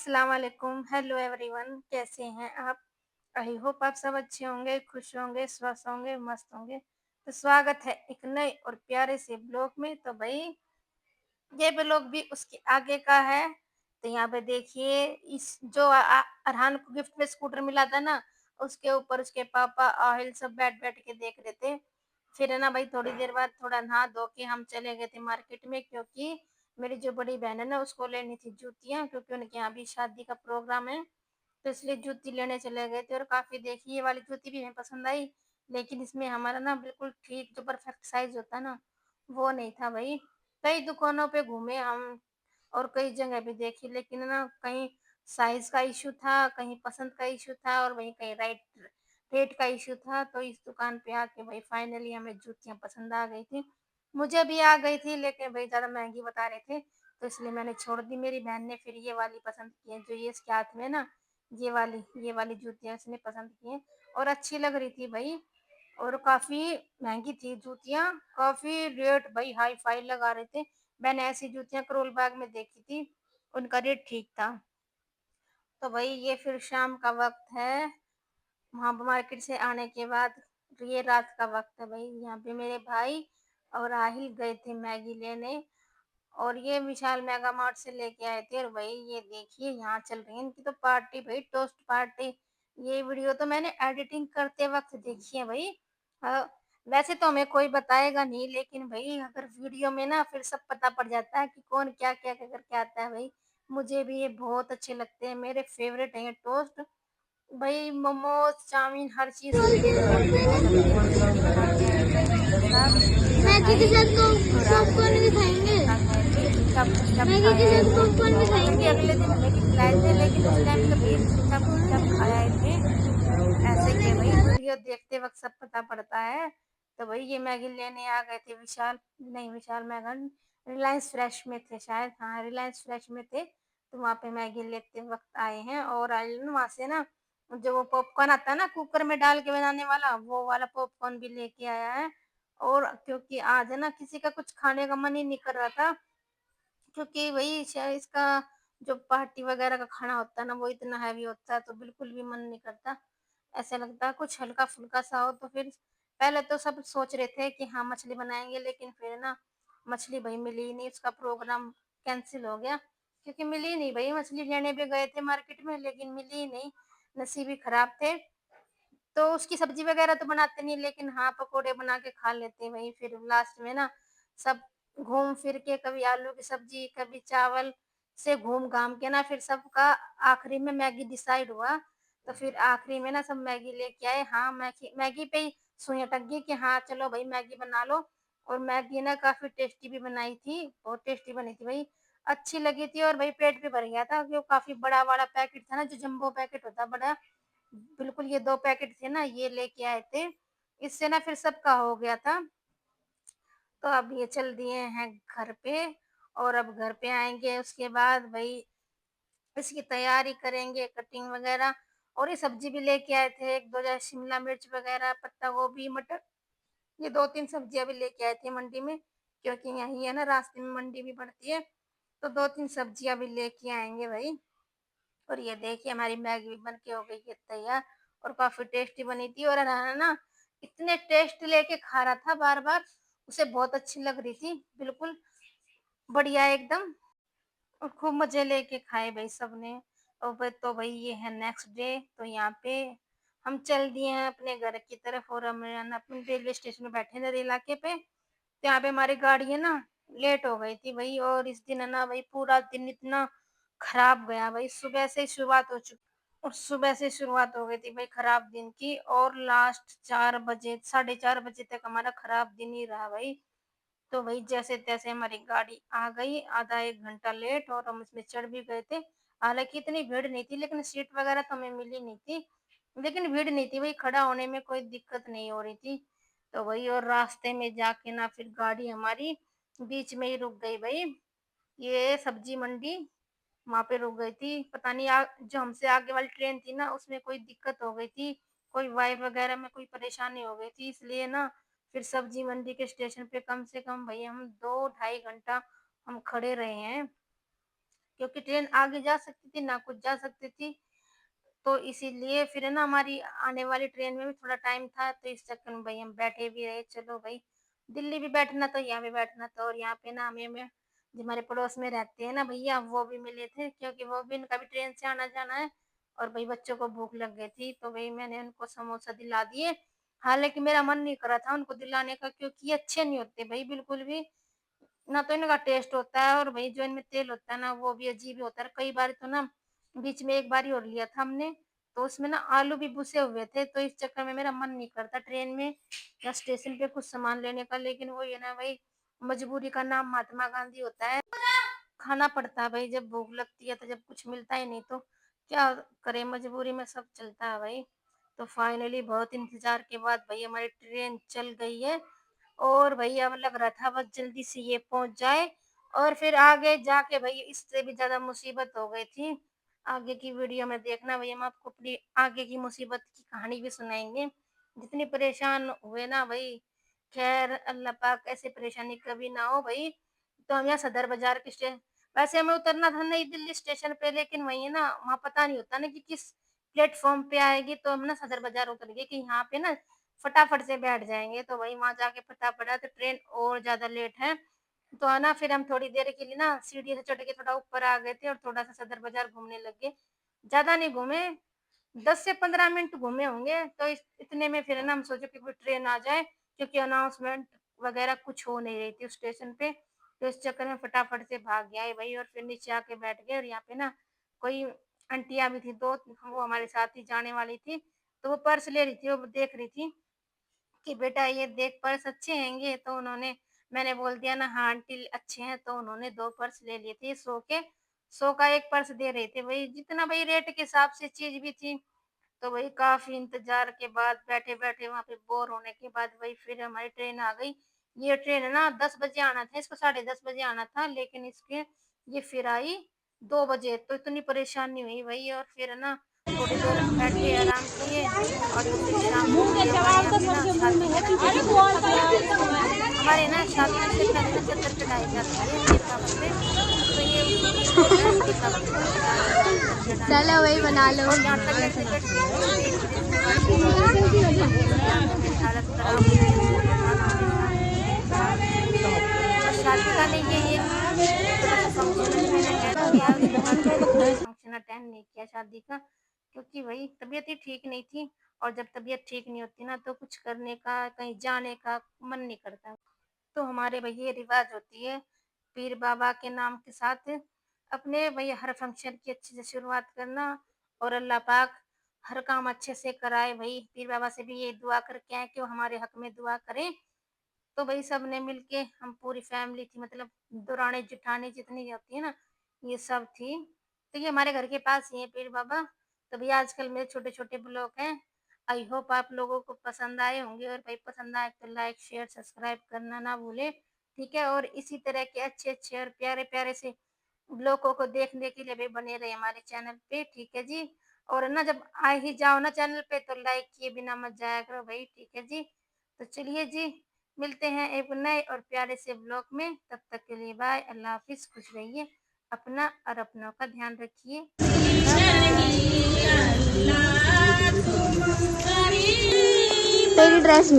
अस्सलाम वालेकुम, hello everyone, कैसे हैं आप? आई होप आप सब अच्छे होंगे, खुश होंगे, स्वस्थ होंगे, मस्त होंगे। तो स्वागत है एक नए और प्यारे से ब्लॉग में। तो भाई ये ब्लॉग भी उसके आगे का है। तो यहाँ पे देखिए इस जो अरहान को गिफ्ट में स्कूटर मिला था ना, उसके ऊपर उसके पापा आहिल सब बैठ-बैठ के देख रहे थे। फिर है ना भाई थोड़ी देर बाद थोड़ा नहा धो के हम चले गए थे मार्केट में, क्योंकि मेरी जो बड़ी बहन है ना उसको लेनी थी जूतियाँ, क्योंकि उनके यहाँ भी शादी का प्रोग्राम है। तो इसलिए जूती लेने चले गए थे और काफ़ी देखी ये वाली जूती भी हमें पसंद आई। लेकिन इसमें हमारा ना बिल्कुल ठीक जो परफेक्ट साइज़ होता है ना, वो नहीं था भई। कई दुकानों पे घूमे हम और कई जगह भी देखी, लेकिन ना कहीं साइज़ का इश्यू था, कहीं पसंद का इश्यू था और वहीं कहीं रेट का इश्यू था। तो इस दुकान पे आके भई फाइनली हमें जूतियाँ पसंद आ गई थी। मुझे भी आ गई थी, लेकिन भई ज़्यादा महँगी बता रहे थे, तो इसलिए मैंने छोड़ दी। मेरी बहन ने फिर ये वाली पसंद की है, जो ये इसके हाथ में है ना, ये वाली जूतियाँ इसने पसंद की हैं और अच्छी लग रही थी भई। और काफ़ी महँगी थी जूतियाँ, काफ़ी रेट भई हाई-फाई लगा रहे थे। मैंने ऐसी जूतियाँ करोल बाग में देखी थी, उनका रेट ठीक था। तो भई ये फिर शाम का वक़्त है, वहाँ मार्केट से आने के बाद ये रात का वक़्त है भई। यहाँ पे मेरे भाई और राहिल गए थे मैगी लेने और ये विशाल मेगा मार्ट से लेके आए थे। और भाई ये देखिए यहाँ चल रही है इनकी तो पार्टी भाई, टोस्ट पार्टी। ये वीडियो तो मैंने एडिटिंग करते वक्त देखी है भाई। अ, वैसे तो हमें कोई बताएगा नहीं, लेकिन भाई अगर वीडियो में ना फिर सब पता पड़ जाता है कि कौन क्या क्या क्या करके आता है भाई। मुझे भी ये बहुत अच्छे लगते हैं, मेरे फेवरेट हैं ये टोस्ट। भाई मोमोज चाउमीन हर चीज़ खाते हैं हम लोग, तो ये जल्दी बना के आए थे मैगी के साथ। मेरा मैगी के भाई साथ और पॉपकॉर्न भी राहिल दोनों खाएंगे। एक साथ गए थे, चुपचाप मैगी खाए के आए साथ थे। पॉपकॉर्न भी हमें भी खाएंगे। अगले दिन हमें भी खिलाए थे, लेकिन उस टाइम पे भैया चुपचाप खाए आए थे। ऐसे ही है भाई, वीडियो देखते वक्त सब पता पड़ता है। तो भाई ये मैगी लेने आ गए थे विशाल, नहीं विशाल मेगा, रिलायंस फ्रेश में थे शायद, हाँ रिलायंस फ्रेश में थे। तो वहाँ पे मैगी लेते वक्त आए हैं और आए ना वहाँ से ना, जो वो पॉपकॉर्न आता है ना कुकर में डाल के बनाने वाला, वो वाला पॉपकॉर्न भी लेके आया है। और क्योंकि आज है ना किसी का कुछ खाने का मन ही नहीं कर रहा था, क्योंकि वही शायद इसका जो पार्टी वगैरह का खाना होता है ना वो इतना हैवी होता है, तो बिल्कुल भी मन नहीं करता। ऐसा लगता है कुछ हल्का-फुल्का सा हो। तो फिर पहले तो सब सोच रहे थे कि हाँ मछली बनाएँगे, लेकिन फिर ना मछली भई मिली ही नहीं, उसका प्रोग्राम कैंसल हो गया। क्योंकि मिली ही नहीं भई, मछली लेने भी गए थे मार्केट में लेकिन मिली ही नहीं, नसीब ही खराब थे। तो उसकी सब्जी वगैरह तो बनाते नहीं, लेकिन हाँ पकोड़े बना के खा लेते हैं वहीं। फिर लास्ट में ना सब घूम फिर के कभी आलू की सब्जी कभी चावल से घूम घाम के ना फिर सबका आखिरी में मैगी डिसाइड हुआ। तो फिर आखिरी में ना सब मैगी लेके आए। हाँ मैगी मैगी पे ही सुई अटक गई कि हाँ चलो भाई मैगी बना लो। और मैगी ना काफी टेस्टी भी बनाई थी, बहुत टेस्टी बनी थी भाई, अच्छी लगी थी। और भाई पेट भी भर गया था, क्योंकि वो काफी बड़ा वाला पैकेट था ना, जो जंबो पैकेट होता है बड़ा, बिल्कुल ये 2 पैकेट थे ना, ये लेके आए थे। इससे ना फिर सबका हो गया था। तो अब ये चल दिए हैं घर पे और अब घर पे आएँगे, उसके बाद भई इसकी तैयारी करेंगे, कटिंग वगैरह। और ये सब्ज़ी भी लेके आए थे 1-2 जैसे शिमला मिर्च वगैरह, पत्ता गोभी, मटर, ये 2-3 सब्जियाँ भी लेके आए थे मंडी में, क्योंकि यहीं है ना रास्ते में मंडी भी पड़ती है। तो 2-3 सब्जियाँ भी लेके आएँगे भई। और ये देखिए हमारी मैगी भी बन के हो गई है तैयार और काफ़ी टेस्टी बनी थी। और है ना इतने टेस्ट लेके खा रहा था बार-बार, उसे बहुत अच्छी लग रही थी, बिल्कुल बढ़िया एकदम। और खूब मज़े लेके खाए भई सबने। और फिर तो भई ये है नेक्स्ट डे, तो यहाँ पे हम चल दिए हैं अपने घर की तरफ और हम है ना अपने रेलवे स्टेशन में बैठे हैं रेल इलाके पे। तो यहाँ पे हमारी गाड़ी है ना लेट हो गई थी भई। और इस दिन है ना भई पूरा दिन इतना खराब गया भई, सुबह से शुरुआत हो गई थी भई खराब दिन की, और लास्ट 4 बजे, साढ़े 4 बजे तक हमारा खराब दिन ही रहा भई। तो वही जैसे-तैसे हमारी गाड़ी आ गई, आधा 1 घंटा लेट, और हम उसमें चढ़ भी गए थे। हालाँकि इतनी भीड़ नहीं थी, लेकिन सीट वगैरह तो हमें मिली नहीं थी। लेकिन भीड़ नहीं थी, वही खड़ा होने में कोई दिक्कत नहीं हो रही थी। तो वही, और रास्ते में जाके ना फिर गाड़ी हमारी बीच में ही रुक गई भई। ये सब्जी मंडी, वहाँ पे रुक गई थी। पता नहीं जो हमसे आगे वाली ट्रेन थी ना उसमें कोई दिक्कत हो गई थी, कोई वायर वगैरह में कोई परेशानी हो गई थी, इसलिए ना फिर सब्जी मंडी के स्टेशन पे कम से कम भई हम 2 ढाई घंटा हम खड़े रहे हैं। क्योंकि ट्रेन आगे जा सकती थी, ना कुछ जा सकती थी। तो इसीलिए फिर है ना हमारी आने वाली ट्रेन में भी थोड़ा टाइम था, तो इस चक्कर में भई हम बैठे भी रहे। चलो भई, दिल्ली भी बैठना तो यहाँ भी बैठना था, और यहाँ पे ना हमें जो हमारे पड़ोस में रहते हैं ना भैया, वो भी मिले थे, क्योंकि वो भी उनका भी ट्रेन से आना-जाना है। और भई बच्चों को भूख लग गई थी, तो भई मैंने उनको समोसा दिला दिए। हालाँकि मेरा मन नहीं कर रहा था उनको दिलाने का, क्योंकि ये अच्छे नहीं होते भई बिल्कुल भी। ना तो इनका टेस्ट होता है, और भई जो इनमें तेल होता है ना, वो भी अजीब ही होता है। कई बार तो ना, बीच में एक बारी और लिया था हमने, तो उसमें ना आलू भी बुसे हुए थे, तो इस चक्कर में मेरा मन नहीं करता ट्रेन में या स्टेशन पे कुछ सामान लेने का। लेकिन वही है ना भई, मजबूरी का नाम महात्मा गांधी होता है। खाना पड़ता है भई, जब भूख लगती है तो, जब कुछ मिलता ही नहीं तो क्या करें, मजबूरी में सब चलता है भई। तो फाइनली बहुत इंतज़ार के बाद भई हमारी ट्रेन चल गई है, और भई अब लग रहा था बस जल्दी से ये पहुँच जाए, और फिर आगे जाके भई इससे भी ज़्यादा मुसीबत हो गई थी। आगे की वीडियो में देखना भई, हम आपको अपनी आगे की मुसीबत की कहानी भी सुनाएँगे। जितनी परेशान हुए ना भई, ख़ैर अल्लाह पाक ऐसी परेशानी कभी ना हो भई। तो हम यहाँ सदर बाज़ार के वैसे हमें उतरना था नई दिल्ली स्टेशन पे, लेकिन वही है ना, वहाँ पता नहीं होता ना कि किस प्लेटफ़ॉर्म पे आएगी, तो हम ना सदर बाज़ार उतर गए कि यहाँ पे ना फटाफट से बैठ जाएँगे। तो वही वहाँ जाके पता पड़ा, तो ट्रेन और ज़्यादा लेट है। तो है ना, फिर हम थोड़ी देर के लिए ना सीढ़ी से चढ़ के थोड़ा ऊपर आ गए थे, और थोड़ा-सा सदर बाज़ार घूमने लग गए। ज़्यादा नहीं घूमे, 10 से 15 मिनट घूमे होंगे। तो इस इतने में फिर है ना हम सोचे कि कोई ट्रेन आ जाए, क्योंकि अनाउंसमेंट वगैरह कुछ हो नहीं रही थी उस स्टेशन पे। तो इस चक्कर में फटाफट से भाग गए भई, और फिर नीचे आके बैठ गए। और यहाँ पे ना कोई आंटियाँ भी थी 2, वो हमारे साथ ही जाने वाली थी। तो वो पर्स ले रही थी, वो देख रही थी कि बेटा ये देख पर्स अच्छे हैंगे, तो उन्होंने मैंने बोल दिया ना हाँ आंटी अच्छे हैं, तो उन्होंने 2 पर्स ले लिए थे 100 के। 100 का 1 पर्स दे रहे थे भई, जितना भई रेट के हिसाब से चीज़ भी थी। तो वही काफ़ी इंतज़ार के बाद, बैठे-बैठे वहाँ पे बोर होने के बाद, वही फिर हमारी ट्रेन आ गई। ये ट्रेन है ना 10 बजे आना था, इसको साढ़े 10 बजे आना था, लेकिन इसके ये फिर आई 2 बजे। तो इतनी परेशानी हुई भई, और फिर है ना थोड़ी देर बैठे, आराम किए, और तो फिर शाम को ये हमारे यहाँ पे ना शादी का हमारे ना शादी से पहले ना चद्दर चढ़ाई जाती है दीपावली पे। तो ये उसी की वो है, दीपावली पे चद्दर चढ़ाना। चलो वही बना लो। और यहाँ तक ऐसे करके 1 बजे से गाड़ी हालत खराब हो गई, पूरे खाना हमारे साथ। और शादी का नहीं, ये एक छोटा सा फंक्शन मैंने अटेंड किया, उसके बाद मैंने कोई फंक्शन अटेंड नहीं किया शादी का, क्योंकि वही तबीयत ही ठीक नहीं थी। और जब तबीयत ठीक नहीं होती ना, तो कुछ करने का, कहीं जाने का मन नहीं करता। तो हमारे भई ये रिवाज होती है, पीर बाबा के नाम के साथ अपने भई हर फंक्शन की अच्छे से शुरुआत करना, और अल्लाह पाक हर काम अच्छे से कराए भई। पीर बाबा से भी ये दुआ करके आए कि वो हमारे हक में दुआ करें। तो भई सबने मिलके, हम पूरी फैमिली थी, मतलब दरानी-जेठानी जितनी होती है ना, ये सब थी। तो ये हमारे घर के पास ही है पीर बाबा। तो भई आजकल मेरे छोटे-छोटे ब्लॉग हैं। आई होप आप लोगों को पसंद आए होंगे, और भाई पसंद आए तो लाइक, शेयर, सब्सक्राइब करना ना भूलें, ठीक है? और इसी तरह के अच्छे-अच्छे और प्यारे-प्यारे से ब्लॉगों को देखने के लिए भी बने रहिए हमारे चैनल पे, ठीक है जी? और ना जब आ ही जाओ ना चैनल पे, तो लाइक किए बिना मत जाया करो भई, ठीक है जी? तो चलिए जी, मिलते हैं एक नए और प्यारे से ब्लॉग में। तब तक के लिए बाय, अल्लाह हाफ़िज़, खुश रहिए, अपना और अपनों का ध्यान रखिए। Bye bye. तेरी ड्रेस